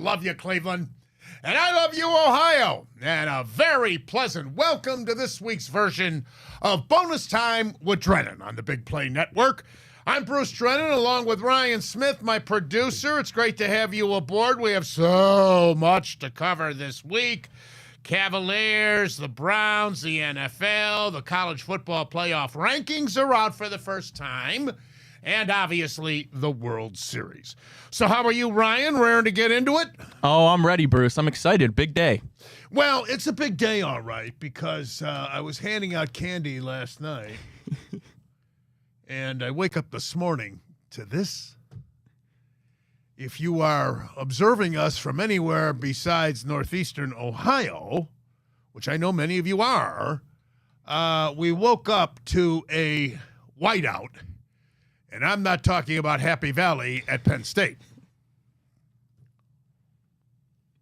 love you, Cleveland. And I love you, Ohio. And a very pleasant welcome to this week's version of Bonus Time with Drennan on the Big Play Network. I'm Bruce Drennan, along with Ryan Smith, my producer. It's great to have you aboard. We have so much to cover this week. Cavaliers, the Browns, the NFL, the college football playoff rankings are out for the first time, and obviously the World Series. So how are you, Ryan? Raring to get into it? Oh, I'm ready, Bruce. I'm excited. Big day. Well, it's a big day, all right, because I was handing out candy last night, and I wake up this morning to this. If you are observing us from anywhere besides northeastern Ohio, which I know many of you are, we woke up to a whiteout. And I'm not talking about Happy Valley at Penn State.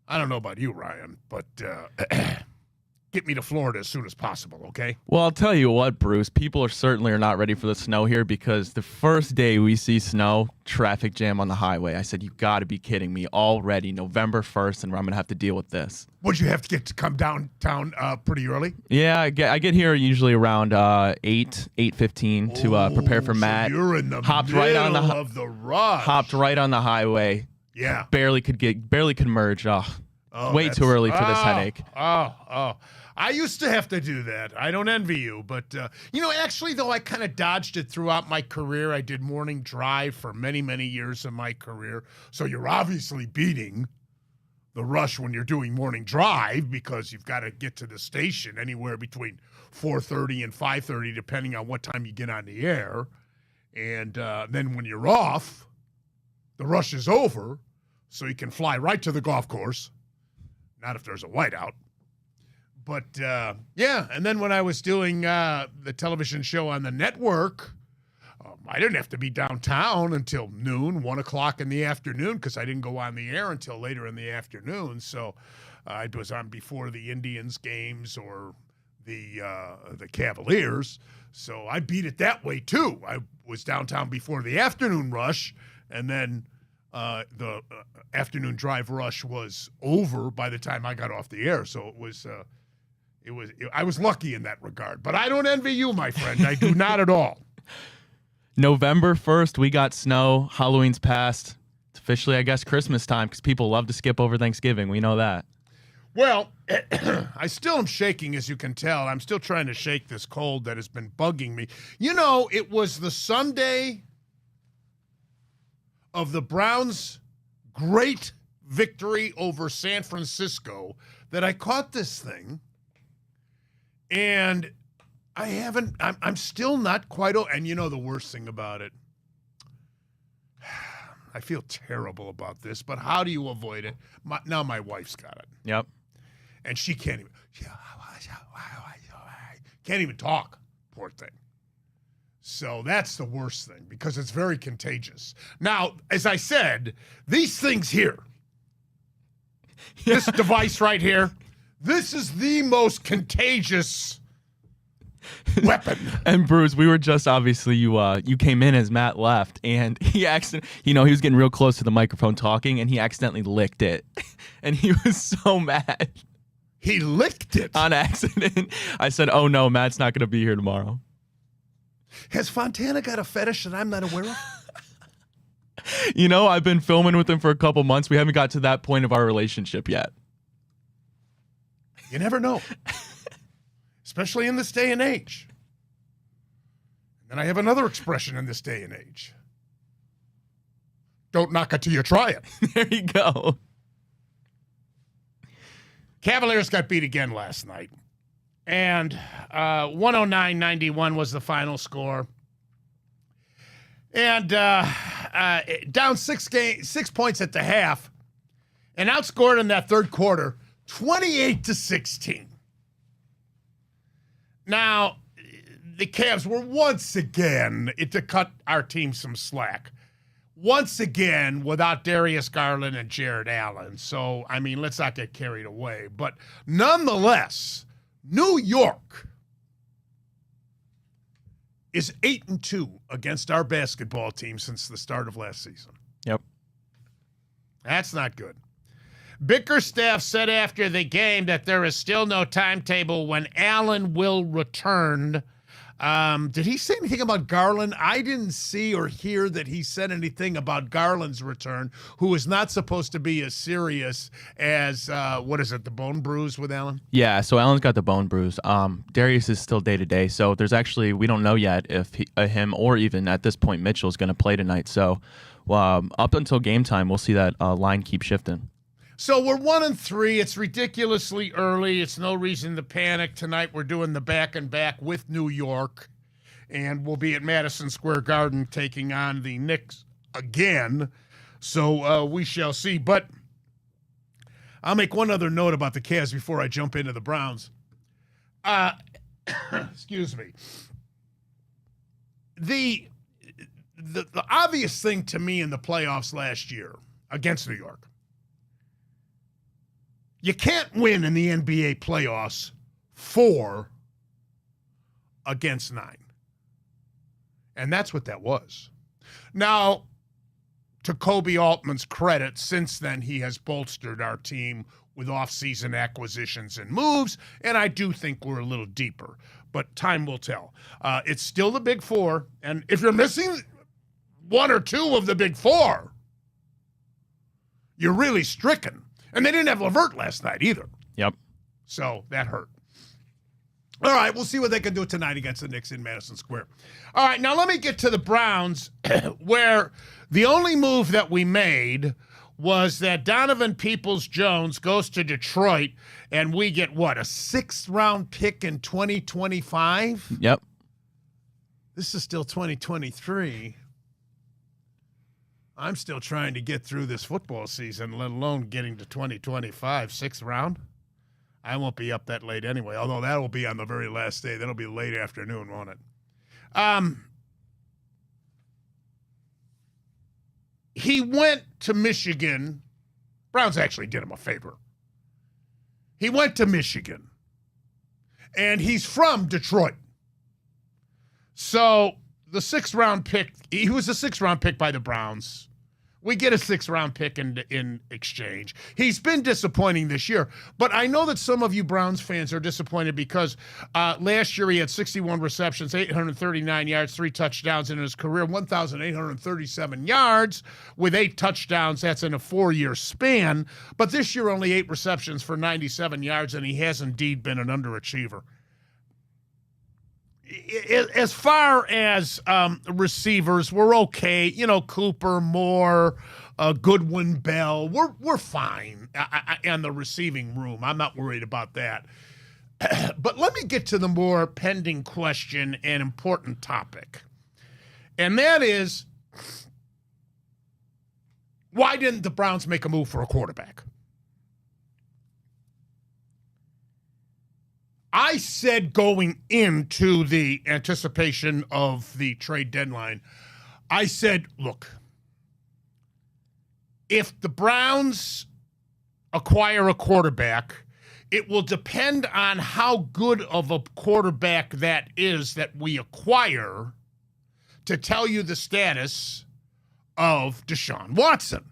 I don't know about you, Ryan, but get me to Florida as soon as possible, okay? Well, I'll tell you what, Bruce. People are not ready for the snow here because the first day we see snow, traffic jam on the highway. I said, you got to be kidding me. Already November 1st, and I'm going to have to deal with this. Would you have to come downtown pretty early? Yeah, I get here usually around 8:15 to prepare for Matt. So you're in the middle of the rush. Hopped right on the highway. Yeah. Barely could merge. Way too early for this headache. I used to have to do that. I don't envy you, but actually though, I kind of dodged it throughout my career. I did morning drive for many, many years of my career. So you're obviously beating the rush when you're doing morning drive because you've got to get to the station anywhere between 4:30 and 5:30, depending on what time you get on the air. And then when you're off, the rush is over, so you can fly right to the golf course. Not if there's a whiteout. But, and then when I was doing the television show on the network, I didn't have to be downtown until noon, 1 o'clock in the afternoon, because I didn't go on the air until later in the afternoon. So I was on before the Indians games or the Cavaliers. So I beat it that way, too. I was downtown before the afternoon rush, and then the afternoon drive rush was over by the time I got off the air. So I was lucky in that regard. But I don't envy you, my friend. I do not at all. November 1st, we got snow. Halloween's passed. It's officially, I guess, Christmas time because people love to skip over Thanksgiving. We know that. Well, I still am shaking, as you can tell. I'm still trying to shake this cold that has been bugging me. It was the Sunday of the Browns' great victory over San Francisco that I caught this thing. And I'm still not quite, and the worst thing about it, I feel terrible about this, but how do you avoid it? Now my wife's got it. Yep. And she can't even talk, poor thing. So that's the worst thing because it's very contagious. Now, as I said, these things here, this device right here, this is the most contagious weapon. And Bruce, we were just obviously you came in as Matt left, and he he was getting real close to the microphone talking, and he accidentally licked it, and he was so mad. He licked it on accident. I said, "Oh no, Matt's not going to be here tomorrow." Has Fontana got a fetish that I'm not aware of? I've been filming with him for a couple months. We haven't got to that point of our relationship yet. You never know. Especially in this day and age. And I have another expression in this day and age. Don't knock it till you try it. There you go. Cavaliers got beat again last night. And 109-91 was the final score. And down 6 points at the half. And outscored in that third quarter 28-16. Now, the Cavs were once again, to cut our team some slack, once again without Darius Garland and Jared Allen. So, let's not get carried away. But nonetheless, New York is 8-2 against our basketball team since the start of last season. Yep. That's not good. Bickerstaff said after the game that there is still no timetable when Allen will return. Did he say anything about Garland? I didn't see or hear that he said anything about Garland's return, who is not supposed to be as serious as, the bone bruise with Allen? Yeah, so Allen's got the bone bruise. Darius is still day-to-day, so we don't know yet if him or even at this point Mitchell is going to play tonight. So up until game time, we'll see that line keep shifting. So we're 1-3. It's ridiculously early. It's no reason to panic. Tonight we're doing the back-and-back with New York, and we'll be at Madison Square Garden taking on the Knicks again. So we shall see. But I'll make one other note about the Cavs before I jump into the Browns. Excuse me. The obvious thing to me in the playoffs last year against New York, you can't win in the NBA playoffs 4 against 9. And that's what that was. Now, to Kobe Altman's credit, since then he has bolstered our team with offseason acquisitions and moves, and I do think we're a little deeper. But time will tell. It's still the Big Four, and if you're missing 1 or 2 of the Big Four, you're really stricken. And they didn't have LeVert last night either. Yep. So that hurt. All right, we'll see what they can do tonight against the Knicks in Madison Square. All right, now let me get to the Browns, where the only move that we made was that Donovan Peoples-Jones goes to Detroit, and we get, what, a 6th-round pick in 2025? Yep. This is still 2023. I'm still trying to get through this football season, let alone getting to 2025, 6th round. I won't be up that late anyway, although that will be on the very last day. That'll be late afternoon, won't it? He went to Michigan. Browns actually did him a favor. He went to Michigan, and he's from Detroit. So the 6th-round pick, he was a 6th-round pick by the Browns. We get a 6th-round pick in exchange. He's been disappointing this year, but I know that some of you Browns fans are disappointed because last year he had 61 receptions, 839 yards, 3 touchdowns in his career, 1,837 yards with 8 touchdowns. That's in a 4-year span. But this year only 8 receptions for 97 yards, and he has indeed been an underachiever. As far as receivers, we're okay. You know, Cooper, Moore, Goodwin, Bell, we're fine on the receiving room. I'm not worried about that. But let me get to the more pending question and important topic. And that is, why didn't the Browns make a move for a quarterback? I said going into the anticipation of the trade deadline, I said, look, if the Browns acquire a quarterback, it will depend on how good of a quarterback that is that we acquire to tell you the status of Deshaun Watson.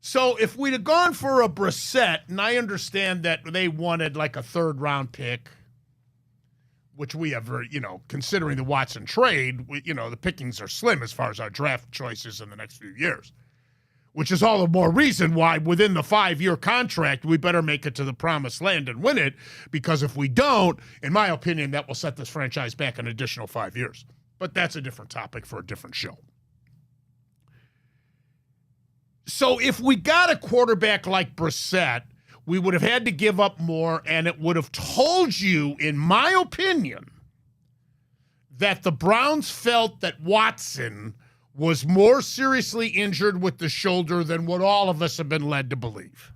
So if we'd have gone for a Brissett, and I understand that they wanted like a 3rd-round pick, which we have, considering the Watson trade, the pickings are slim as far as our draft choices in the next few years, which is all the more reason why within the 5-year contract, we better make it to the promised land and win it, because if we don't, in my opinion, that will set this franchise back an additional 5 years. But that's a different topic for a different show. So if we got a quarterback like Brissett, we would have had to give up more, and it would have told you, in my opinion, that the Browns felt that Watson was more seriously injured with the shoulder than what all of us have been led to believe.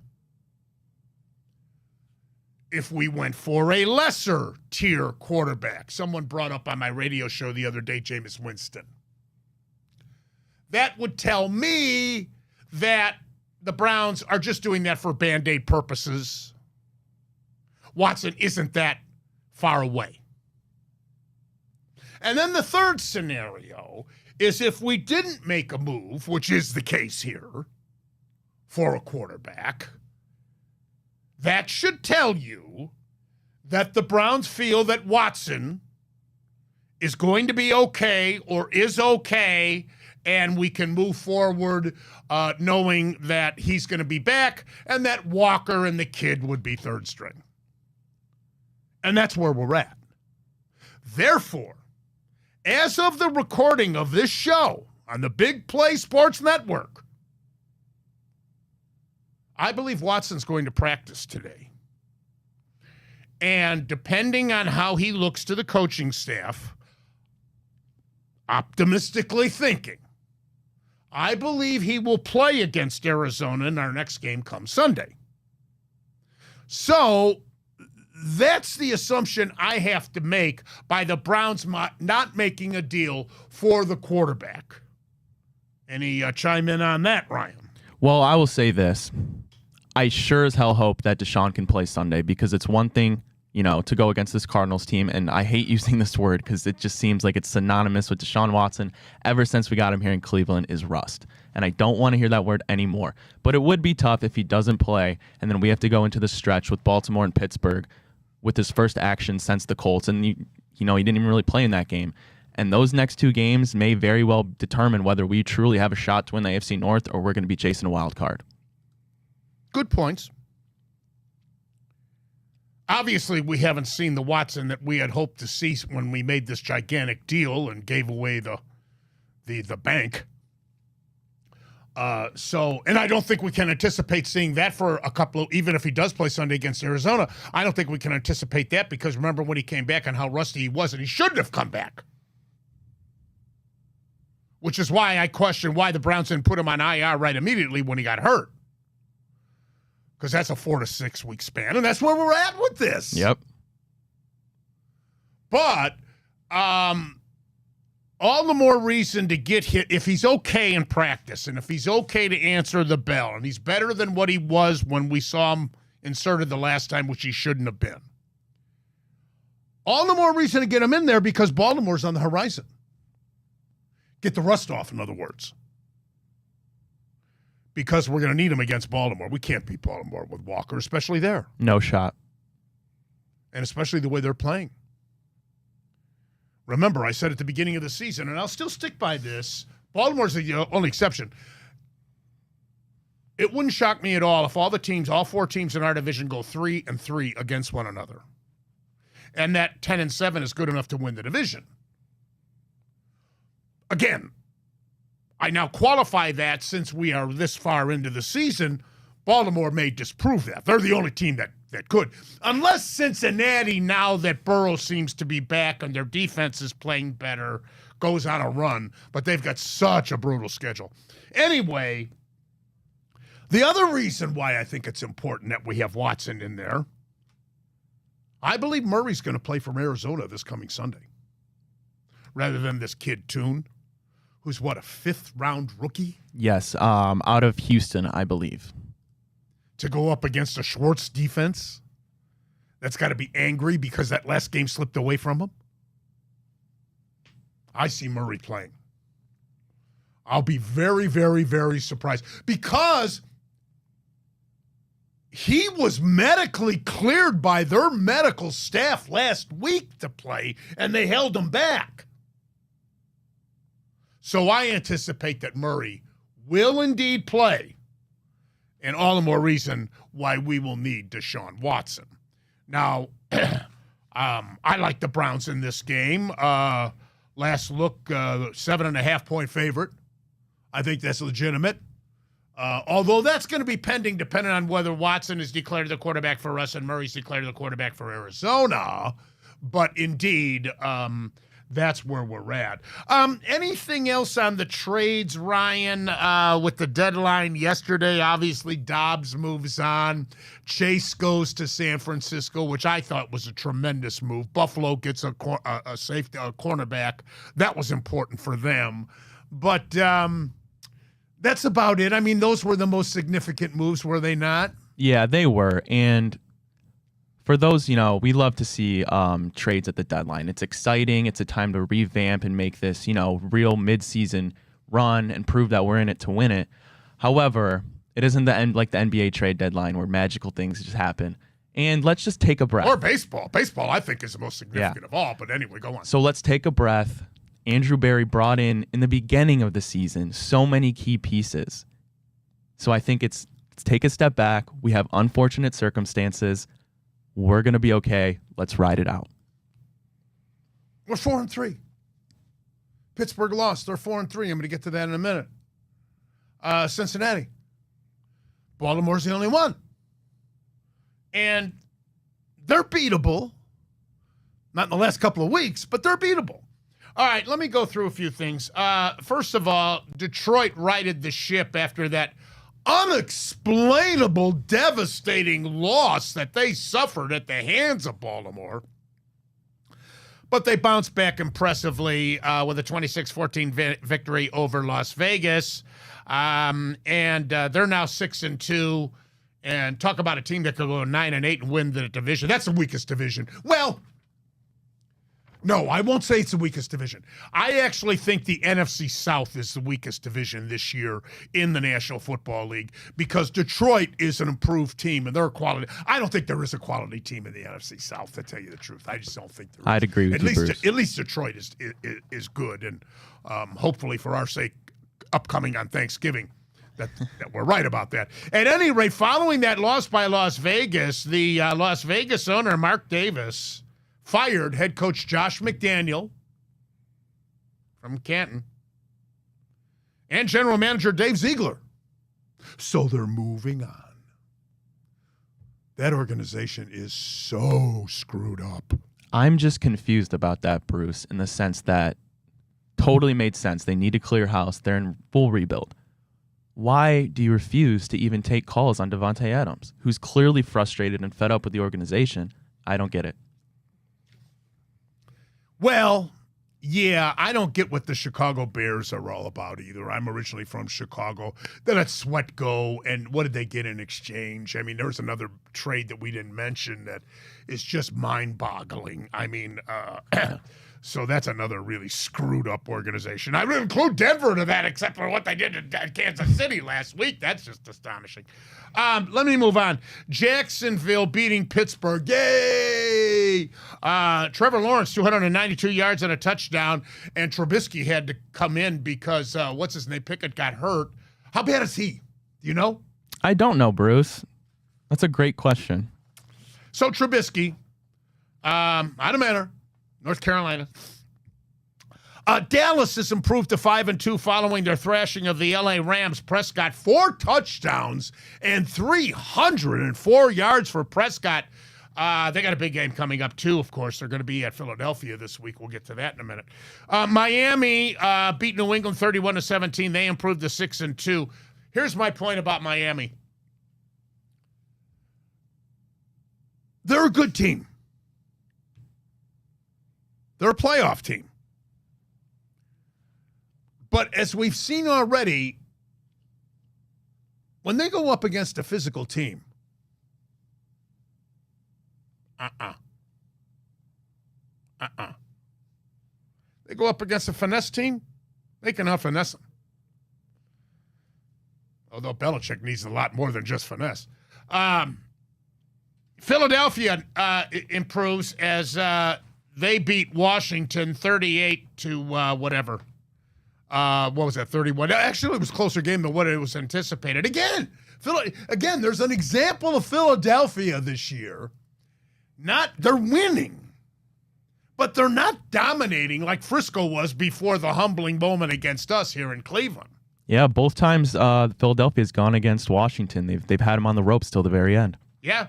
If we went for a lesser tier quarterback, someone brought up on my radio show the other day, Jameis Winston, that would tell me that the Browns are just doing that for Band-Aid purposes. Watson isn't that far away. And then the third scenario is if we didn't make a move, which is the case here, for a quarterback, that should tell you that the Browns feel that Watson is going to be okay or is okay, and we can move forward knowing that he's going to be back and that Walker and the kid would be third string. And that's where we're at. Therefore, as of the recording of this show on the Big Play Sports Network, I believe Watson's going to practice today. And depending on how he looks to the coaching staff, optimistically thinking, I believe he will play against Arizona in our next game come Sunday. So that's the assumption I have to make by the Browns not making a deal for the quarterback. Any chime in on that, Ryan? Well, I will say this. I sure as hell hope that Deshaun can play Sunday, because it's one thing, to go against this Cardinals team, and I hate using this word because it just seems like it's synonymous with Deshaun Watson ever since we got him here in Cleveland, is rust. And I don't want to hear that word anymore. But it would be tough if he doesn't play, and then we have to go into the stretch with Baltimore and Pittsburgh with his first action since the Colts, and he didn't even really play in that game. And those next two games may very well determine whether we truly have a shot to win the AFC North or we're going to be chasing a wild card. Good points. Obviously, we haven't seen the Watson that we had hoped to see when we made this gigantic deal and gave away the bank. And I don't think we can anticipate seeing that for a couple of, even if he does play Sunday against Arizona, I don't think we can anticipate that, because remember when he came back and how rusty he was, and he shouldn't have come back. Which is why I question why the Browns didn't put him on IR right immediately when he got hurt. Because that's a 4 to 6 week span, and that's where we're at with this. Yep. But all the more reason to get hit if he's okay in practice, and if he's okay to answer the bell, and he's better than what he was when we saw him inserted the last time, which he shouldn't have been. All the more reason to get him in there, because Baltimore's on the horizon. Get the rust off, in other words. Because we're going to need him against Baltimore. We can't beat Baltimore with Walker, especially there. No shot. And especially the way they're playing. Remember, I said at the beginning of the season, and I'll still stick by this, Baltimore's the only exception. It wouldn't shock me at all if all four teams in our division go 3-3 against one another. And that 10-7 is good enough to win the division. Again, I now qualify that since we are this far into the season, Baltimore may disprove that. They're the only team that could. Unless Cincinnati, now that Burrow seems to be back and their defense is playing better, goes on a run. But they've got such a brutal schedule. Anyway, the other reason why I think it's important that we have Watson in there, I believe Murray's going to play for Arizona this coming Sunday, rather than this kid Toon, who's a 5th-round rookie? Yes, out of Houston, I believe. To go up against a Schwartz defense that's got to be angry because that last game slipped away from him? I see Murray playing. I'll be very, very, very surprised, because he was medically cleared by their medical staff last week to play, and they held him back. So I anticipate that Murray will indeed play, and all the more reason why we will need Deshaun Watson. Now, I like the Browns in this game. Last look, 7.5-point favorite. I think that's legitimate. Although that's going to be pending, depending on whether Watson is declared the quarterback for us and Murray's declared the quarterback for Arizona. But indeed, that's where we're at. Anything else on the trades, Ryan? With the deadline yesterday, obviously Dobbs moves on. Chase goes to San Francisco, which I thought was a tremendous move. Buffalo gets a cornerback. That was important for them. But that's about it. I mean, those were the most significant moves, were they not? Yeah, they were. And for those, we love to see trades at the deadline. It's exciting. It's a time to revamp and make this, real midseason run and prove that we're in it to win it. However, It isn't like the NBA trade deadline where magical things just happen. And let's just take a breath. Or baseball. Baseball, I think, is the most significant of all. But anyway, go on. So let's take a breath. Andrew Barry brought in the beginning of the season so many key pieces. So I think let's take a step back. We have unfortunate circumstances. We're going to be okay. Let's ride it out. We're 4-3. Pittsburgh lost. They're 4-3. I'm going to get to that in a minute. Cincinnati. Baltimore's the only one. And they're beatable. Not in the last couple of weeks, but they're beatable. All right, let me go through a few things. First of all, Detroit righted the ship after that unexplainable, devastating loss that they suffered at the hands of Baltimore. But they bounced back impressively with a 26-14 victory over Las Vegas. And they're now 6-2. And talk about a team that could go 9-8 and win the division. That's the weakest division. Well, no, I won't say it's the weakest division. I actually think the NFC South is the weakest division this year in the National Football League because Detroit is an improved team and they're a quality. I don't think there is a quality team in the NFC South, to tell you the truth. I just don't think there is. I'd agree with you, Bruce. At least Detroit is good, and hopefully for our sake, upcoming on Thanksgiving, that we're right about that. At any rate, following that loss by Las Vegas, the Las Vegas owner, Mark Davis, fired head coach Josh McDaniel from Canton and general manager Dave Ziegler. So they're moving on. That organization is so screwed up. I'm just confused about that, Bruce, in the sense that totally made sense. They need to clear house. They're in full rebuild. Why do you refuse to even take calls on Devontae Adams, who's clearly frustrated and fed up with the organization? I don't get it. Well, yeah, I don't get what the Chicago Bears are all about either. I'm originally from Chicago. They let Sweat go, and what did they get in exchange? I mean, there's another trade that we didn't mention that is just mind-boggling. I mean, so that's another really screwed up organization. I would include Denver to that, except for what they did in Kansas City last week. That's just astonishing. Let me move on. Jacksonville beating Pittsburgh. Yay! Trevor Lawrence, 292 yards and a touchdown, and Trubisky had to come in because, what's his name, Pickett got hurt. How bad is he? Do you know? I don't know, Bruce. That's a great question. So Trubisky, out of Manor, North Carolina. Dallas has improved to 5-2 following their thrashing of the LA Rams. Prescott, 4 touchdowns and 304 yards for Prescott. They got a big game coming up, too, of course. They're going to be at Philadelphia this week. We'll get to that in a minute. Miami beat New England 31-17. They improved to 6-2. Here's my point about Miami. They're a good team. They're a playoff team. But as we've seen already, when they go up against a physical team, they go up against a finesse team, they can out-finesse them. Although Belichick needs a lot more than just finesse. Philadelphia improves as they beat Washington 38 to whatever. What was that, 31? Actually, it was a closer game than what it was anticipated. Again, there's an example of Philadelphia this year. They're winning, but they're not dominating like Frisco was before the humbling moment against us here in Cleveland. Yeah, both times Philadelphia's gone against Washington. They've had them on the ropes till the very end. Yeah.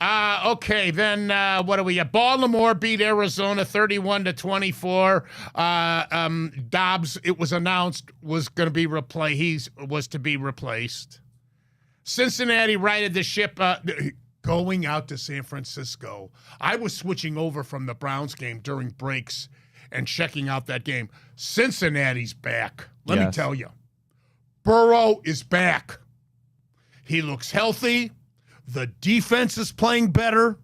Okay, then what do we have? Baltimore beat Arizona 31-24. Dobbs, it was announced, was going to be replaced. He was to be replaced. Cincinnati righted the ship going out to San Francisco. I was switching over from the Browns game during breaks and checking out that game. Cincinnati's back. Let me tell you. Burrow is back. He looks healthy. The defense is playing better.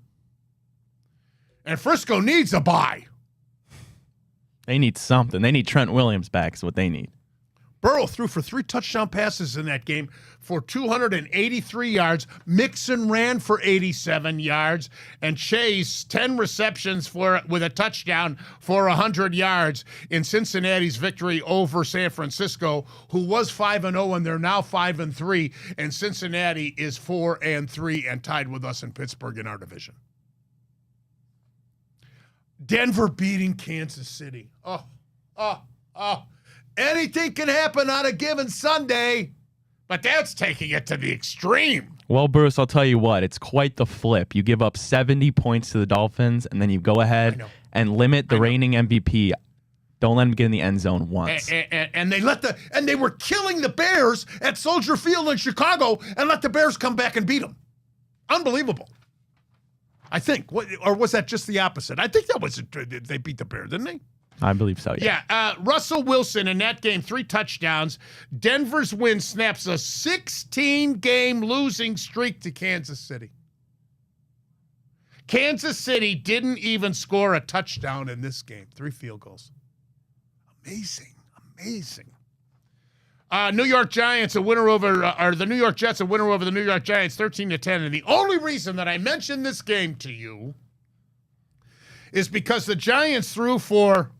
And Frisco needs a bye. They need something. They need Trent Williams back is what they need. Burrow threw for 3 touchdown passes in that game for 283 yards. Mixon ran for 87 yards. And Chase, 10 receptions with a touchdown for 100 yards in Cincinnati's victory over San Francisco, who was 5-0, and they're now 5-3. And Cincinnati is 4-3 and tied with us in Pittsburgh in our division. Denver beating Kansas City. Oh. Anything can happen on a given Sunday, but that's taking it to the extreme. Well, Bruce, I'll tell you what. It's quite the flip. You give up 70 points to the Dolphins, and then you go ahead and limit the reigning MVP. Don't let him get in the end zone once. And they were killing the Bears at Soldier Field in Chicago and let the Bears come back and beat them. Unbelievable. I think. Or was that just the opposite? I think that was they beat the Bears, didn't they? I believe so, yeah. Yeah, Russell Wilson in that game, 3 touchdowns. Denver's win snaps a 16-game losing streak to Kansas City. Kansas City didn't even score a touchdown in this game. 3 field goals. Amazing. New York Giants a winner over, or the New York Jets a winner over the New York Giants, 13-10. And the only reason that I mentioned this game to you is because the Giants threw for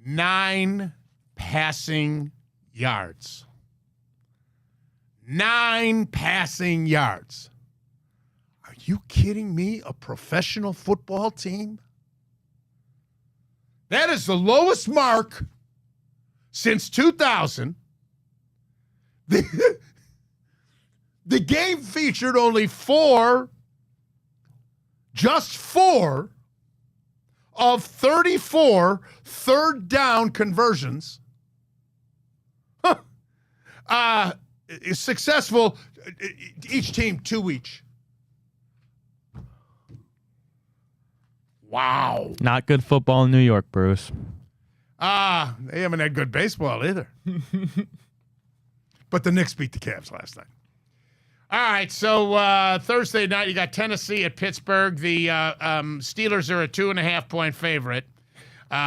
9 passing yards. 9 passing yards. Are you kidding me? A professional football team? That is the lowest mark since 2000. The game featured only just four of 34 third down conversions. Successful, each team 2 each. Wow. Not good football in New York, Bruce. They haven't had good baseball either. But the Knicks beat the Cavs last night. All right, so Thursday night, you got Tennessee at Pittsburgh. The Steelers are a 2.5-point favorite.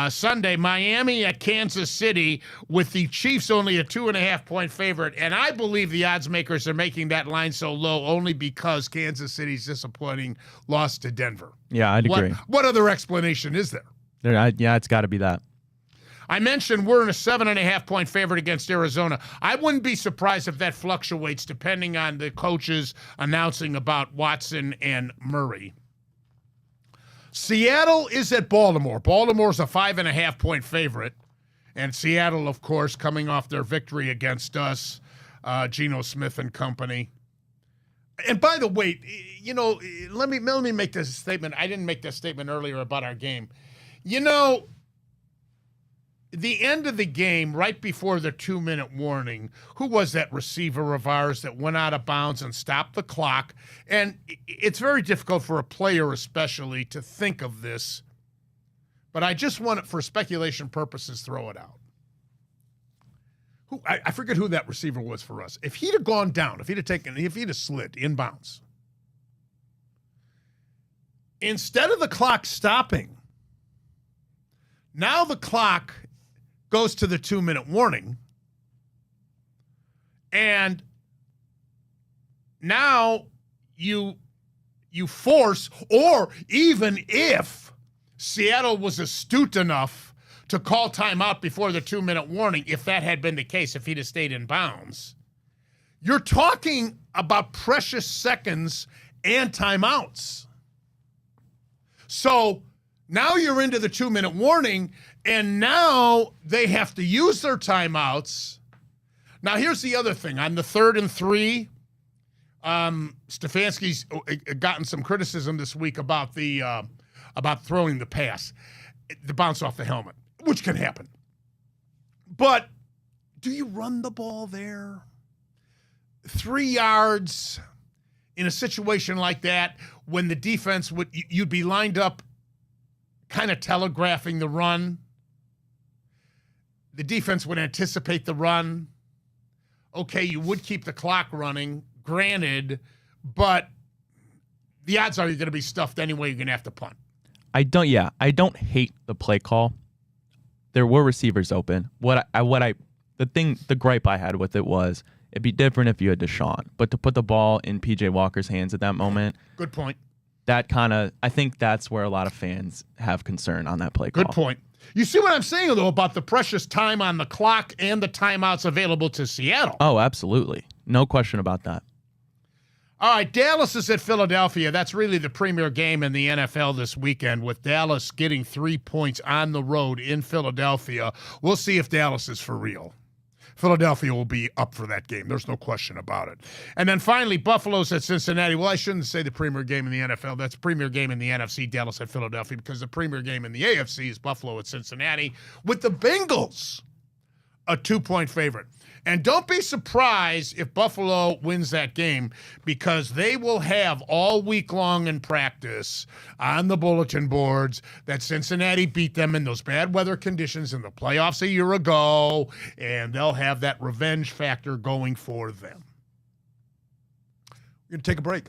Sunday, Miami at Kansas City, with the Chiefs only a 2.5-point favorite. And I believe the odds makers are making that line so low only because Kansas City's disappointing loss to Denver. Yeah, I'd agree. What other explanation is there? Yeah, it's got to be that. I mentioned we're in a 7.5-point favorite against Arizona. I wouldn't be surprised if that fluctuates depending on the coaches announcing about Watson and Murray. Seattle is at Baltimore. Baltimore's a 5.5-point favorite. And Seattle, of course, coming off their victory against us, Geno Smith and company. And by the way, you know, let me make this statement. I didn't make this statement earlier about our game. You know, the end of the game, right before the 2-minute warning, who was that receiver of ours that went out of bounds and stopped the clock? And it's very difficult for a player especially to think of this, but I just want it for speculation purposes, throw it out. I forget who that receiver was for us. If he'd have gone down, if he'd have slid in bounds, instead of the clock stopping, now the clock goes to the 2-minute warning, and now you force, or even if Seattle was astute enough to call timeout before the 2-minute warning, if that had been the case, if he'd have stayed in bounds, you're talking about precious seconds and timeouts. So now you're into the 2-minute warning, and now they have to use their timeouts. Now, here's the other thing. On the 3rd and 3, Stefanski's gotten some criticism this week about about throwing the pass, the bounce off the helmet, which can happen. But do you run the ball there? 3 yards in a situation like that, when the defense you'd be lined up kind of telegraphing the run. The defense would anticipate the run. Okay, you would keep the clock running, granted, but the odds are you're going to be stuffed anyway. You're going to have to punt. I don't hate the play call. There were receivers open. The gripe I had with it was it'd be different if you had Deshaun, but to put the ball in PJ Walker's hands at that moment. Good point. I think that's where a lot of fans have concern on that play call. Good point. You see what I'm saying, though, about the precious time on the clock and the timeouts available to Seattle. Oh, absolutely. No question about that. All right, Dallas is at Philadelphia. That's really the premier game in the NFL this weekend, with Dallas getting 3 points on the road in Philadelphia. We'll see if Dallas is for real. Philadelphia will be up for that game. There's no question about it. And then finally, Buffalo's at Cincinnati. Well, I shouldn't say the premier game in the NFL. That's the premier game in the NFC, Dallas at Philadelphia, because the premier game in the AFC is Buffalo at Cincinnati, with the Bengals a 2-point favorite. And don't be surprised if Buffalo wins that game, because they will have all week long in practice on the bulletin boards that Cincinnati beat them in those bad weather conditions in the playoffs a year ago, and they'll have that revenge factor going for them. We're going to take a break.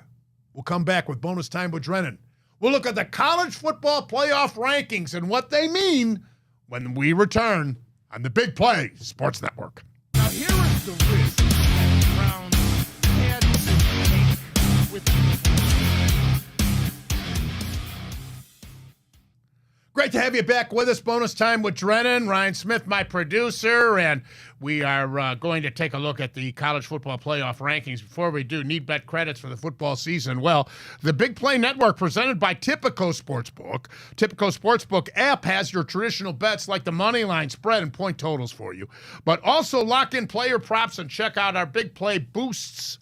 We'll come back with Bonus Time with Drennan. We'll look at the college football playoff rankings and what they mean when we return on the Big Play Sports Network. Now, here is the risk that Browns had to take with Great to have you back with us. Bonus Time with Drennan. Ryan Smith, my producer, and we are going to take a look at the college football playoff rankings. Before we do, need bet credits for the football season. Well, the Big Play Network, presented by Tipico Sportsbook. Tipico Sportsbook app has your traditional bets like the money line, spread, and point totals for you, but also lock in player props and check out our Big Play boosts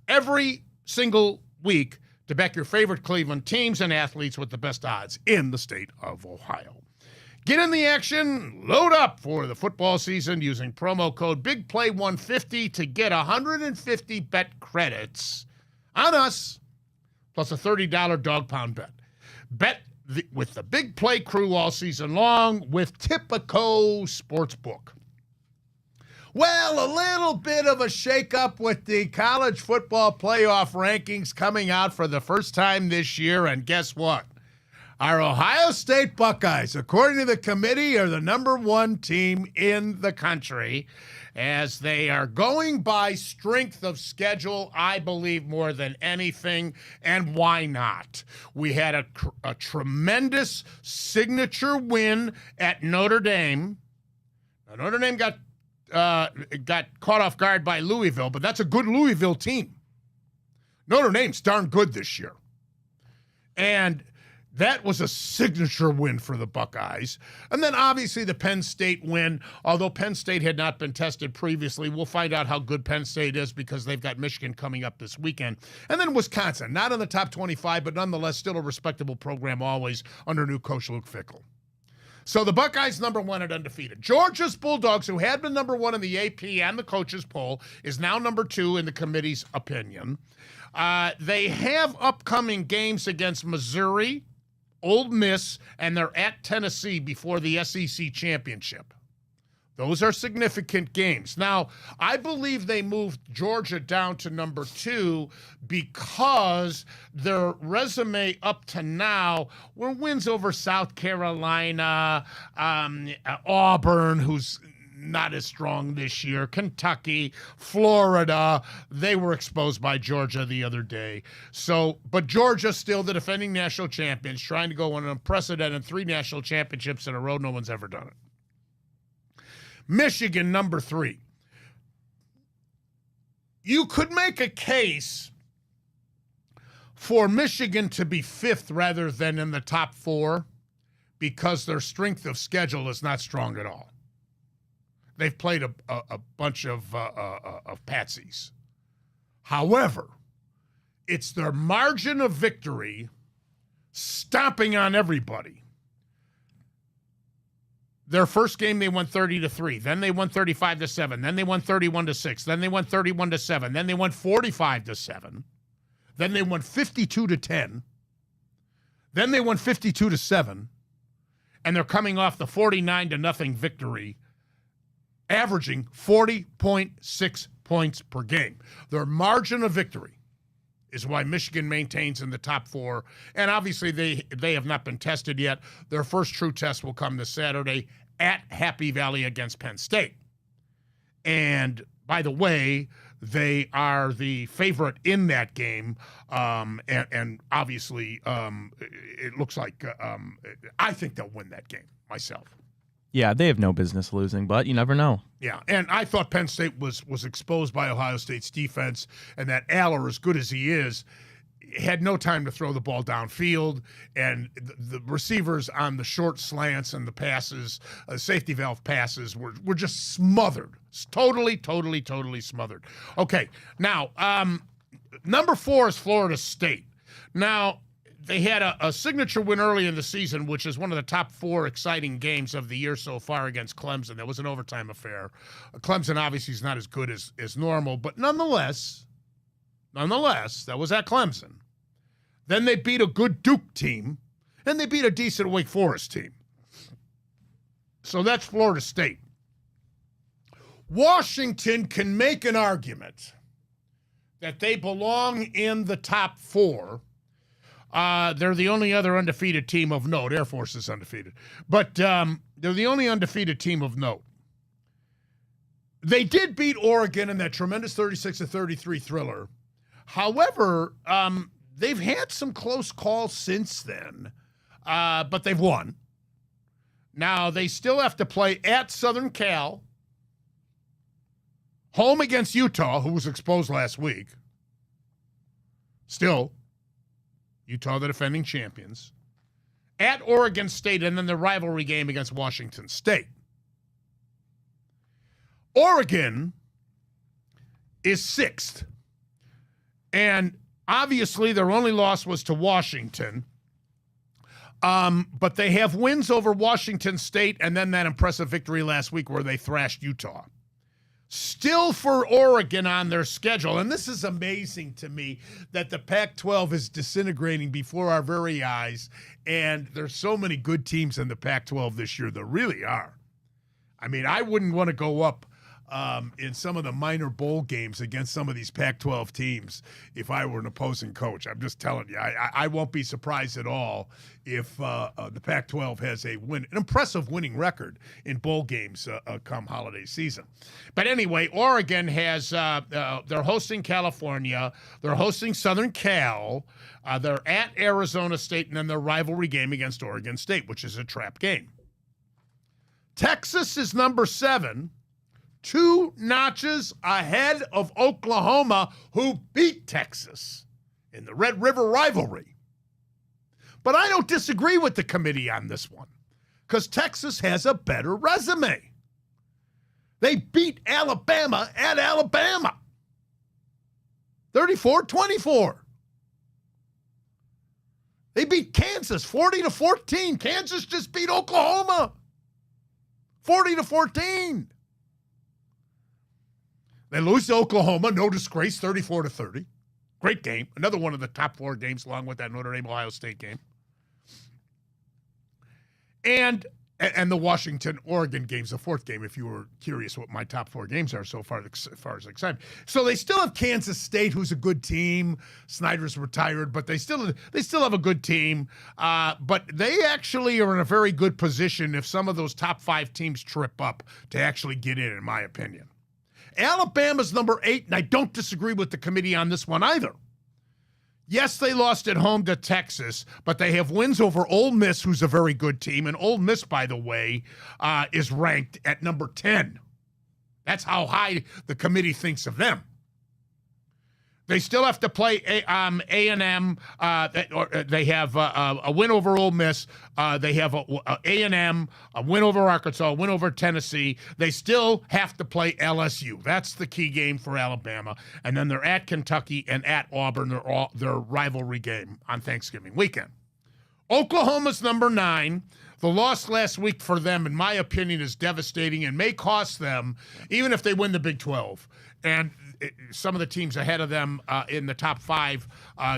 every single week to back your favorite Cleveland teams and athletes with the best odds in the state of Ohio. Get in the action, load up for the football season using promo code BIGPLAY150 to get 150 bet credits on us, plus a $30 dog pound bet. Bet with the Big Play crew all season long with Tipico Sportsbook. Well, a little bit of a shakeup with the college football playoff rankings coming out for the first time this year, and guess what? Our Ohio State Buckeyes, according to the committee, are the number one team in the country, as they are going by strength of schedule, I believe, more than anything, and why not? We had a tremendous signature win at Notre Dame. Now, Notre Dame got caught off guard by Louisville, but that's a good Louisville team. Notre Dame's darn good this year. And that was a signature win for the Buckeyes. And then obviously the Penn State win, although Penn State had not been tested previously. We'll find out how good Penn State is because they've got Michigan coming up this weekend. And then Wisconsin, not in the top 25, but nonetheless still a respectable program always under new coach Luke Fickell. So the Buckeyes, number one and undefeated. Georgia's Bulldogs, who had been number one in the AP and the coaches poll, is now number two in the committee's opinion. They have upcoming games against Missouri, Ole Miss, and they're at Tennessee before the SEC championship. Those are significant games. Now, I believe they moved Georgia down to number two because their resume up to now were wins over South Carolina, Auburn, who's not as strong this year, Kentucky, Florida. They were exposed by Georgia the other day. But Georgia, still the defending national champions, trying to go on an unprecedented 3 national championships in a row. No one's ever done it. Michigan, number 3. You could make a case for Michigan to be 5th rather than in the top 4 because their strength of schedule is not strong at all. They've played a bunch of patsies. However, it's their margin of victory stomping on everybody. Their first game, they won 30-3. Then they won 35-7. Then they won 31-6. Then they won 31-7. Then they won 45-7. Then they won 52-10. Then they won 52-7. And they're coming off the 49-0 victory, averaging 40.6 points per game. Their margin of victory is why Michigan maintains in the top 4. And obviously they have not been tested yet. Their first true test will come this Saturday at Happy Valley against Penn State. And by the way, they are the favorite in that game. And obviously it looks like I think they'll win that game myself. Yeah, they have no business losing, but you never know. Yeah, and I thought Penn State was exposed by Ohio State's defense, and that Aller, as good as he is, had no time to throw the ball downfield, and the receivers on the short slants and the passes, safety valve passes, were just smothered. Totally smothered. Okay, now, number 4 is Florida State. Now, they had a signature win early in the season, which is one of the top 4 exciting games of the year so far against Clemson. That was an overtime affair. Clemson obviously is not as good as normal, but nonetheless, that was at Clemson. Then they beat a good Duke team, and they beat a decent Wake Forest team. So that's Florida State. Washington can make an argument that they belong in the top 4. They're the only other undefeated team of note. Air Force is undefeated. But they're the only undefeated team of note. They did beat Oregon in that tremendous 36-33 thriller. However, they've had some close calls since then, but they've won. Now, they still have to play at Southern Cal, home against Utah, who was exposed last week. Still, Utah, the defending champions, at Oregon State, and then the rivalry game against Washington State. Oregon is 6th, and obviously their only loss was to Washington, but they have wins over Washington State and then that impressive victory last week where they thrashed Utah. Still for Oregon on their schedule, and this is amazing to me that the Pac-12 is disintegrating before our very eyes, and there's so many good teams in the Pac-12 this year. There really are. I mean, I wouldn't want to go up in some of the minor bowl games against some of these Pac-12 teams if I were an opposing coach. I'm just telling you, I won't be surprised at all if the Pac-12 has an impressive winning record in bowl games come holiday season. But anyway, Oregon has they're hosting California, they're hosting Southern Cal, they're at Arizona State, and then their rivalry game against Oregon State, which is a trap game. Texas is number 7. 2 notches ahead of Oklahoma, who beat Texas in the Red River rivalry. But I don't disagree with the committee on this one, because Texas has a better resume. They beat Alabama at Alabama, 34-24. They beat Kansas 40-14. Kansas just beat Oklahoma 40-14. They lose to Oklahoma, no disgrace, 34-30. Great game. Another one of the top 4 games along with that Notre Dame-Ohio State game. And the Washington-Oregon game's the 4th game, if you were curious what my top 4 games are so far as far as excitement. So they still have Kansas State, who's a good team. Snyder's retired, but they still have a good team. But they actually are in a very good position if some of those top 5 teams trip up to actually get in my opinion. Alabama's number 8, and I don't disagree with the committee on this one either. Yes, they lost at home to Texas, but they have wins over Ole Miss, who's a very good team. And Ole Miss, by the way, is ranked at number 10. That's how high the committee thinks of them. They still have to play A&M. They have a win over Ole Miss. They have A&M, a win over Arkansas, a win over Tennessee. They still have to play LSU. That's the key game for Alabama. And then they're at Kentucky and at Auburn, their rivalry game on Thanksgiving weekend. Oklahoma's number 9. The loss last week for them, in my opinion, is devastating and may cost them, even if they win the Big 12. And some of the teams ahead of them in the top 5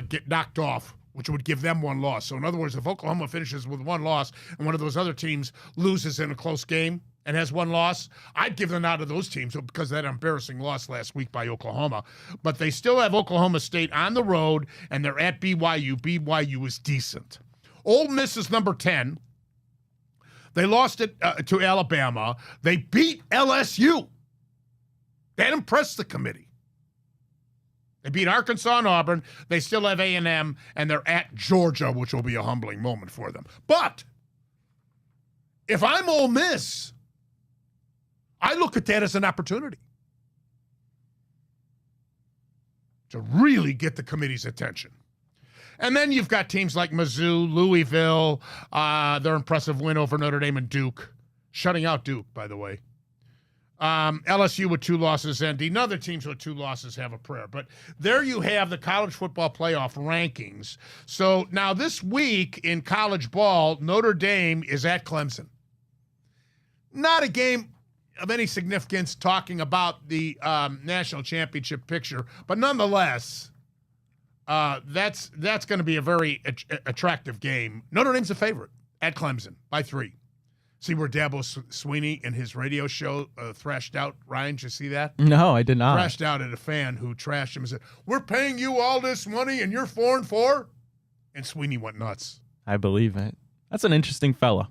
get knocked off, which would give them 1 loss. So in other words, if Oklahoma finishes with 1 loss and one of those other teams loses in a close game, and has one loss, I'd give them out of those teams because of that embarrassing loss last week by Oklahoma. But they still have Oklahoma State on the road, and they're at BYU. BYU is decent. Ole Miss is number 10. They lost it to Alabama. They beat LSU. That impressed the committee. They beat Arkansas and Auburn. They still have A&M, and they're at Georgia, which will be a humbling moment for them. But if I'm Ole Miss, I look at that as an opportunity to really get the committee's attention. And then you've got teams like Mizzou, Louisville, their impressive win over Notre Dame and Duke, shutting out Duke, by the way. LSU with 2 losses, and none other teams with 2 losses have a prayer. But there you have the college football playoff rankings. So now this week in college ball, Notre Dame is at Clemson. Not a game of any significance talking about the national championship picture, but nonetheless, that's going to be a very attractive game. Notre Dame's a favorite at Clemson by 3. See where Dabo Sweeney in his radio show thrashed out Ryan? Did you see that? No, I did not. Thrashed out at a fan who trashed him and said, "We're paying you all this money and you're 4-4?" And Sweeney went nuts. I believe it. That's an interesting fella.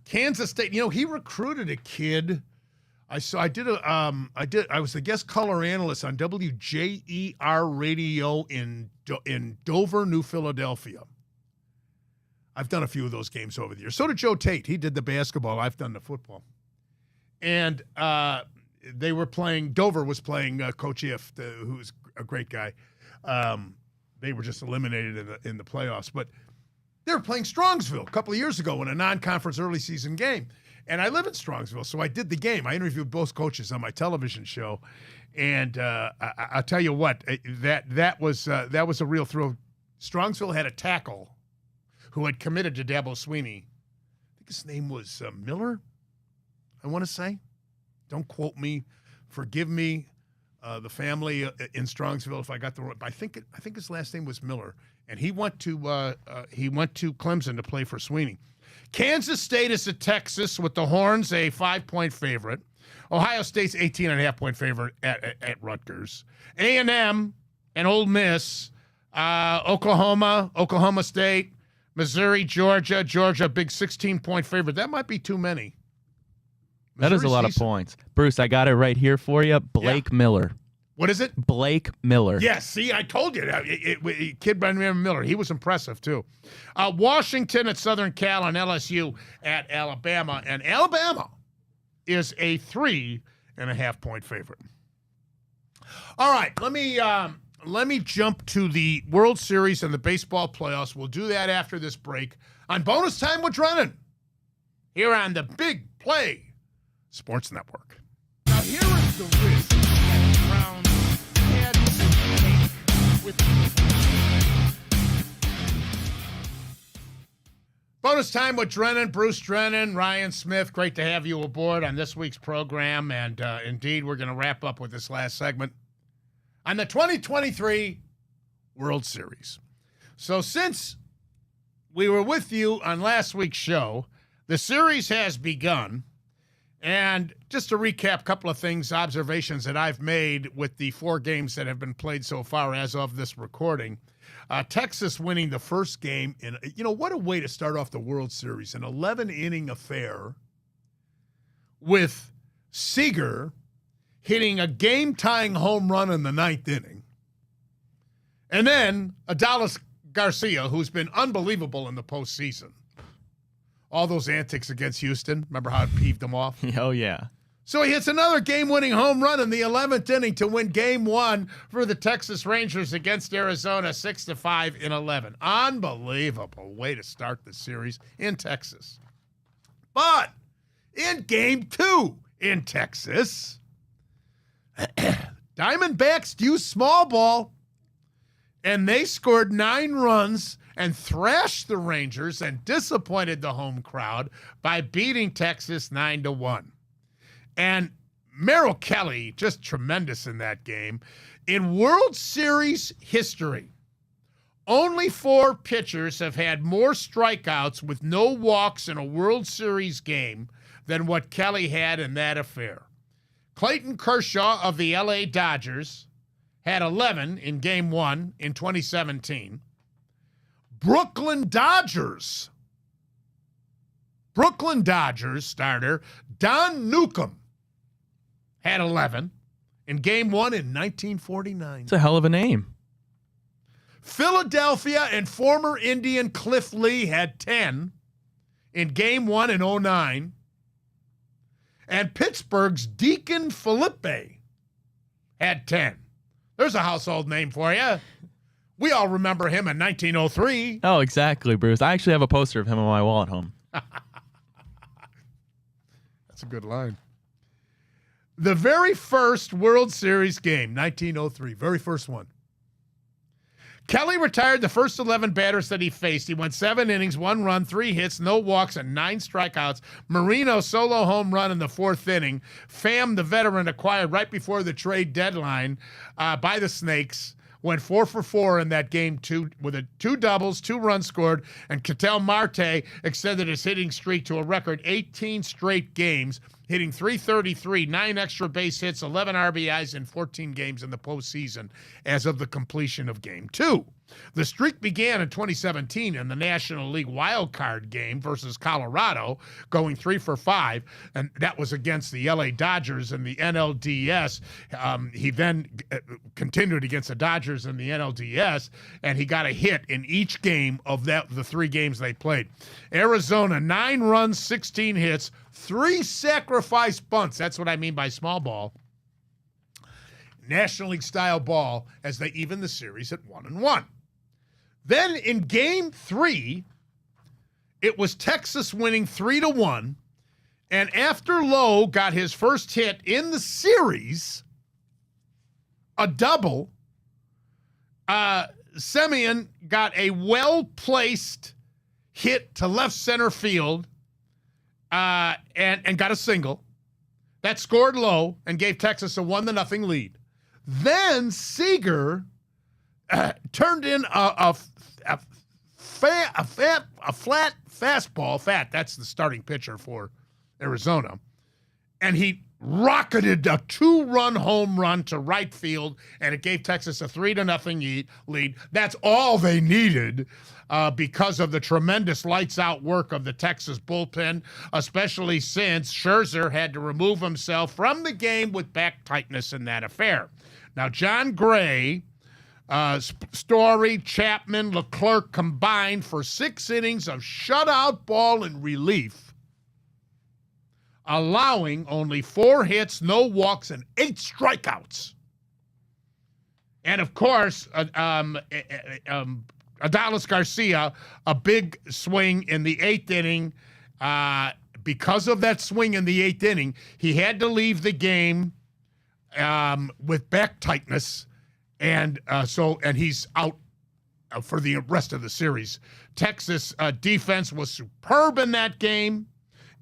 Kansas State, he recruited a kid. I was the guest color analyst on WJER radio in Dover, New Philadelphia. I've done a few of those games over the years. So did Joe Tate. He did the basketball. I've done the football. And they were playing, Dover was playing Coach Ift, who's a great guy. They were just eliminated in the playoffs. But they were playing Strongsville a couple of years ago in a non-conference early season game. And I live in Strongsville, so I did the game. I interviewed both coaches on my television show. And I'll tell you what, that was a real thrill. Strongsville had a tackle who had committed to Dabo Sweeney. I think his name was Miller, I want to say. Don't quote me. Forgive me, the family in Strongsville, if I got the wrong. I think his last name was Miller, and he went to Clemson to play for Sweeney. Kansas State is at Texas with the Horns, a 5-point favorite. Ohio State's 18.5-point favorite at Rutgers. A&M and Ole Miss, Oklahoma State, Missouri, Georgia, big 16-point favorite. That might be too many. That is a lot of points. Bruce, I got it right here for you. Blake Miller. What is it? Blake Miller. Yes, see, I told you. Kid by the name of Miller. He was impressive, too. Washington at Southern Cal and LSU at Alabama. And Alabama is a 3.5-point favorite. All right, let me jump to the World Series and the baseball playoffs. We'll do that after this break on Bonus Time with Drennan here on the Big Play Sports Network. Now, here is the risk that Browns had to take with Bonus Time with Drennan, Bruce Drennan, Ryan Smith. Great to have you aboard on this week's program. And indeed, we're going to wrap up with this last segment on the 2023 World Series. So since we were with you on last week's show, the series has begun. And just to recap a couple of things, observations that I've made with the 4 games that have been played so far as of this recording. Texas winning the first game. And, what a way to start off the World Series. An 11-inning affair with Seager hitting a game-tying home run in the 9th inning. And then Adolis Garcia, who's been unbelievable in the postseason. All those antics against Houston. Remember how it peeved them off? Oh, yeah. So he hits another game-winning home run in the 11th inning to win Game 1 for the Texas Rangers against Arizona, 6-5 in 11. Unbelievable way to start the series in Texas. But in Game 2 in Texas, Diamondbacks used small ball, and they scored 9 runs and thrashed the Rangers and disappointed the home crowd by beating Texas 9-1. And Merrill Kelly, just tremendous in that game. In World Series history, Only 4 pitchers have had more strikeouts with no walks in a World Series game than what Kelly had in that affair. Clayton Kershaw of the LA Dodgers had 11 in Game 1 in 2017. Brooklyn Dodgers starter Don Newcomb had 11 in Game 1 in 1949. It's a hell of a name. Philadelphia and former Indian Cliff Lee had 10 in Game 1 in 2009. And Pittsburgh's Deacon Felipe had 10. There's a household name for you. We all remember him in 1903. Oh, exactly, Bruce. I actually have a poster of him on my wall at home. That's a good line. The very first World Series game, 1903, very first one. Kelly retired the first 11 batters that he faced. He went 7 innings, 1 run, 3 hits, no walks, and 9 strikeouts. Marino solo home run in the 4th inning. Pham, the veteran, acquired right before the trade deadline by the Snakes, went 4 for 4 in that game with 2 doubles, 2 runs scored, and Ketel Marte extended his hitting streak to a record 18 straight games, hitting .333, 9 extra base hits, 11 RBIs in 14 games in the postseason as of the completion of Game 2. The streak began in 2017 in the National League wild card game versus Colorado, going 3 for 5, and that was against the LA Dodgers in the NLDS. He then continued against the Dodgers in the NLDS, and he got a hit in each game of the 3 games they played. Arizona, 9 runs, 16 hits, 3 sacrifice bunts. That's what I mean by small ball. National League style ball as they even the series at 1-1. Then in Game 3, it was Texas winning 3-1, and after Lowe got his first hit in the series, a double, Semien got a well-placed hit to left center field and got a single. That scored Lowe and gave Texas a 1-0 lead. Then Seager turned in a flat fastball. That's the starting pitcher for Arizona. And he rocketed a 2-run home run to right field, and it gave Texas a 3-0 lead. That's all they needed because of the tremendous lights-out work of the Texas bullpen, especially since Scherzer had to remove himself from the game with back tightness in that affair. Now, John Gray, Story, Chapman, Leclerc combined for 6 innings of shutout ball and relief, allowing only 4 hits, no walks, and 8 strikeouts. And, of course, Adolis Garcia, a big swing in the 8th inning. Because of that swing in the 8th inning, he had to leave the game with back tightness, and he's out for the rest of the series. Texas defense was superb in that game.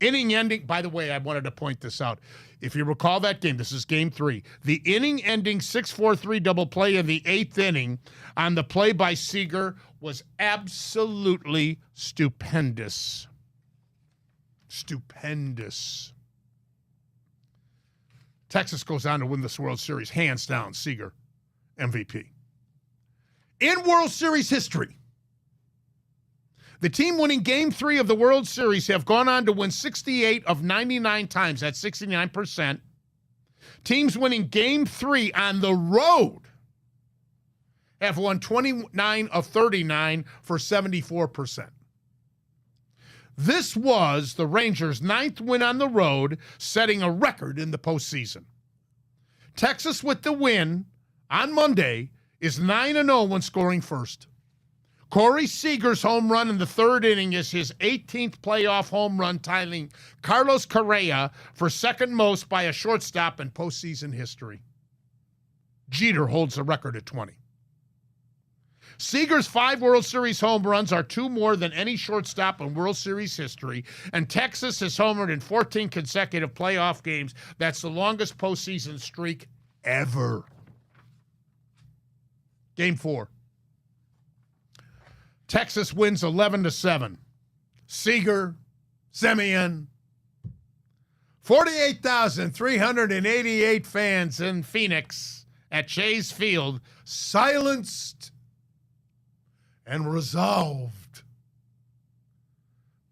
Inning ending, by the way, I wanted to point this out. If you recall that game, this is Game 3. The inning-ending 6-4-3 double play in the 8th inning on the play by Seager was absolutely stupendous. Stupendous. Texas goes on to win this World Series, hands down, Seager, MVP. In World Series history, the team winning Game 3 of the World Series have gone on to win 68 of 99 times. That's 69%. Teams winning Game 3 on the road have won 29 of 39 for 74%. This was the Rangers' 9th win on the road, setting a record in the postseason. Texas, with the win on Monday, is 9-0 when scoring first. Corey Seager's home run in the 3rd inning is his 18th playoff home run, tying Carlos Correa for second most by a shortstop in postseason history. Jeter holds the record at 20. Seager's 5 World Series home runs are 2 more than any shortstop in World Series history, and Texas has homered in 14 consecutive playoff games. That's the longest postseason streak ever. Game 4. Texas wins 11-7. Seager, Semien, 48,388 fans in Phoenix at Chase Field, silenced and resolved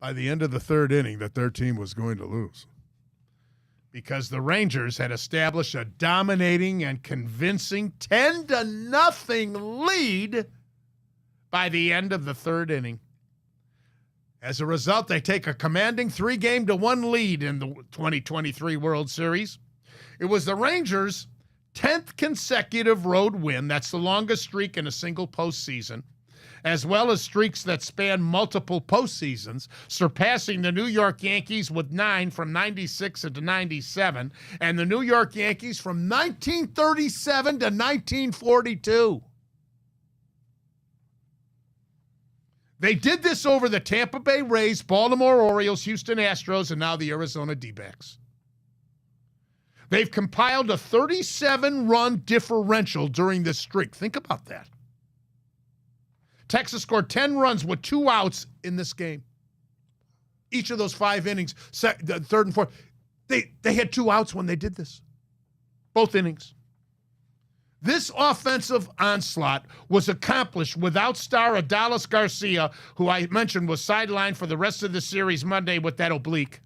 by the end of the third inning that their team was going to lose, because the Rangers had established a dominating and convincing 10-0 lead by the end of the third inning. As a result, they take a commanding 3-1 lead in the 2023 World Series. It was the Rangers' 10th consecutive road win. That's the longest streak in a single postseason, as well as streaks that span multiple postseasons, surpassing the New York Yankees with 9 from 96 to 97, and the New York Yankees from 1937 to 1942. They did this over the Tampa Bay Rays, Baltimore Orioles, Houston Astros, and now the Arizona D-backs. They've compiled a 37-run differential during this streak. Think about that. Texas scored 10 runs with 2 outs in this game. Each of those 5 innings, the third and fourth, they had 2 outs when they did this. Both innings. This offensive onslaught was accomplished without star Adolis Garcia, who I mentioned was sidelined for the rest of the series Monday with that oblique.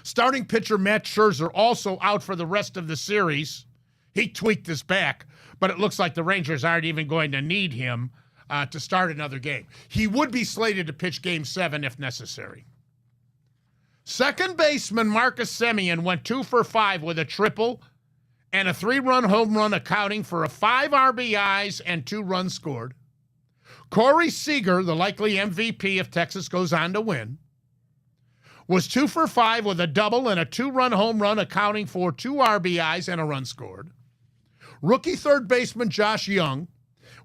Starting pitcher Matt Scherzer also out for the rest of the series. He tweaked his back, but it looks like the Rangers aren't even going to need him to start another game. He would be slated to pitch Game 7 if necessary. Second baseman Marcus Semien went 2 for 5 with a triple and a 3-run home run, accounting for 5 RBIs and 2 runs scored. Corey Seager, the likely MVP if Texas goes on to win, was 2 for 5 with a double and a 2-run home run, accounting for 2 RBIs and a run scored. Rookie third baseman Josh Young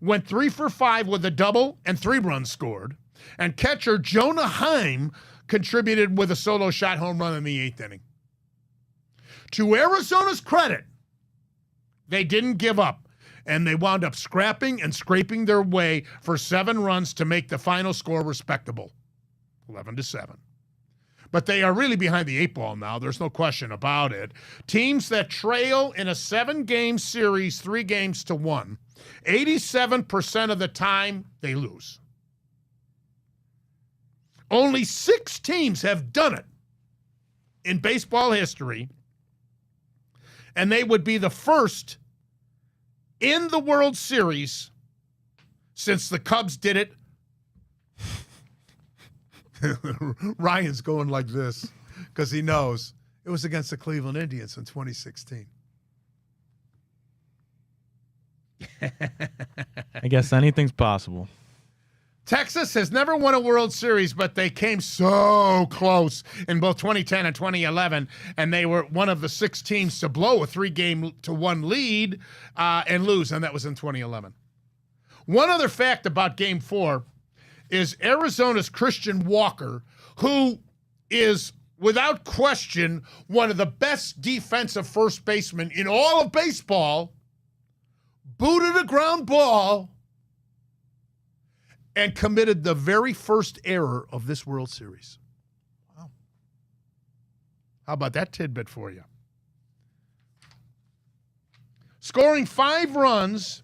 went 3 for 5 with a double and 3 runs scored. And catcher Jonah Heim contributed with a solo shot home run in the 8th inning. To Arizona's credit, they didn't give up, and they wound up scrapping and scraping their way for 7 runs to make the final score respectable, 11-7. But they are really behind the 8 ball now. There's no question about it. Teams that trail in a 7-game series, 3-1, 87% of the time they lose. Only 6 teams have done it in baseball history, and they would be the first in the World Series since the Cubs did it. Ryan's going like this because he knows it was against the Cleveland Indians in 2016. I guess anything's possible. Texas has never won a World Series, but they came so close in both 2010 and 2011, and they were one of the 6 teams to blow a 3-1 lead and lose, and that was in 2011. One other fact about Game 4 is Arizona's Christian Walker, who is, without question, one of the best defensive first basemen in all of baseball, booted a ground ball and committed the very first error of this World Series. Wow. How about that tidbit for you? Scoring 5 runs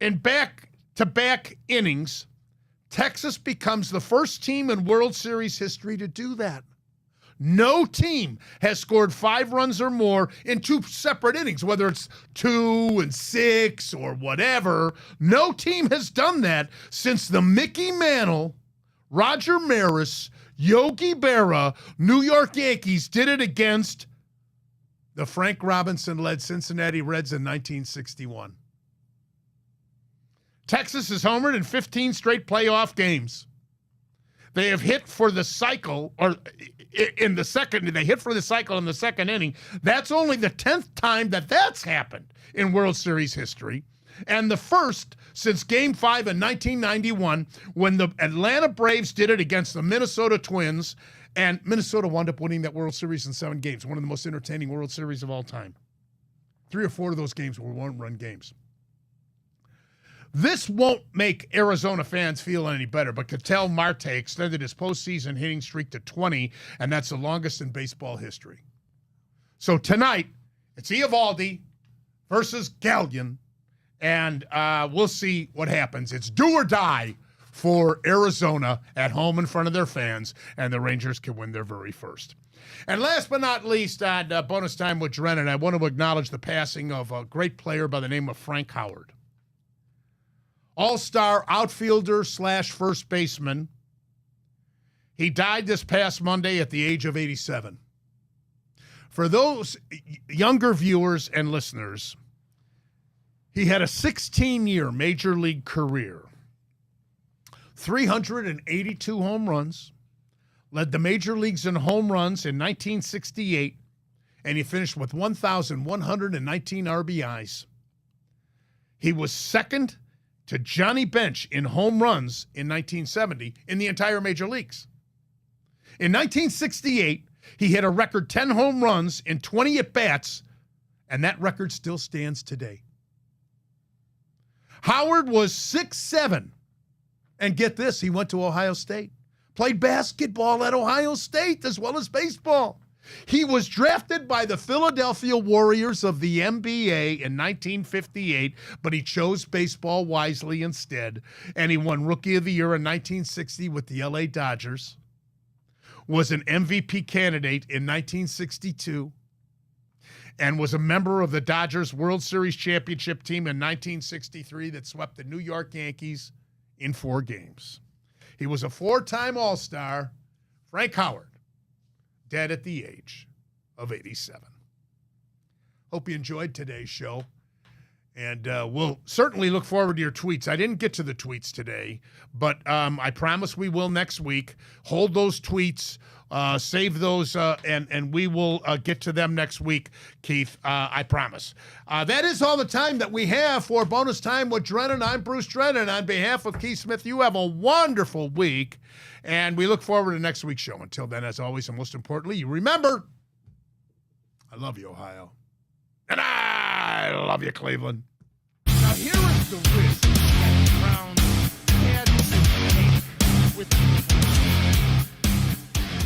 in back-to-back innings, Texas becomes the first team in World Series history to do that. No team has scored 5 runs or more in 2 separate innings, whether it's 2 and 6 or whatever. No team has done that since the Mickey Mantle, Roger Maris, Yogi Berra, New York Yankees did it against the Frank Robinson-led Cincinnati Reds in 1961. Texas has homered in 15 straight playoff games. They have hit for the cycle, or in the second, they hit for the cycle in the second inning. That's only the 10th time that that's happened in World Series history, and the first since Game 5 in 1991 when the Atlanta Braves did it against the Minnesota Twins, and Minnesota wound up winning that World Series in 7 games, one of the most entertaining World Series of all time. 3 or 4 of those games were 1-run games. This won't make Arizona fans feel any better, but Ketel Marte extended his postseason hitting streak to 20, and that's the longest in baseball history. So tonight, it's Eovaldi versus Gallion, and we'll see what happens. It's do or die for Arizona at home in front of their fans, and the Rangers can win their very first. And last but not least, on Bonus Time with Drennan, I want to acknowledge the passing of a great player by the name of Frank Howard. All-star outfielder / first baseman. He died this past Monday at the age of 87. For those younger viewers and listeners, he had a 16-year major league career, 382 home runs, led the major leagues in home runs in 1968, and he finished with 1,119 RBIs. He was second to Johnny Bench in home runs in 1970 in the entire major leagues. In 1968, he hit a record 10 home runs in 20 at-bats, and that record still stands today. Howard was 6'7", and get this, he went to Ohio State. Played basketball at Ohio State as well as baseball. He was drafted by the Philadelphia Warriors of the NBA in 1958, but he chose baseball wisely instead, and he won Rookie of the Year in 1960 with the LA Dodgers, was an MVP candidate in 1962, and was a member of the Dodgers World Series championship team in 1963 that swept the New York Yankees in 4 games. He was a 4-time All-Star, Frank Howard, dead at the age of 87. Hope you enjoyed today's show, and we'll certainly look forward to your tweets. I didn't get to the tweets today, but I promise we will next week. Hold those tweets, save those, and we will get to them next week, Keith. I promise. That is all the time that we have for Bonus Time with Drennan. I'm Bruce Drennan. On behalf of Keith Smith, you have a wonderful week, and we look forward to next week's show. Until then, as always, and most importantly, you remember, I love you, Ohio. And I love you, Cleveland. Now here is the risk that round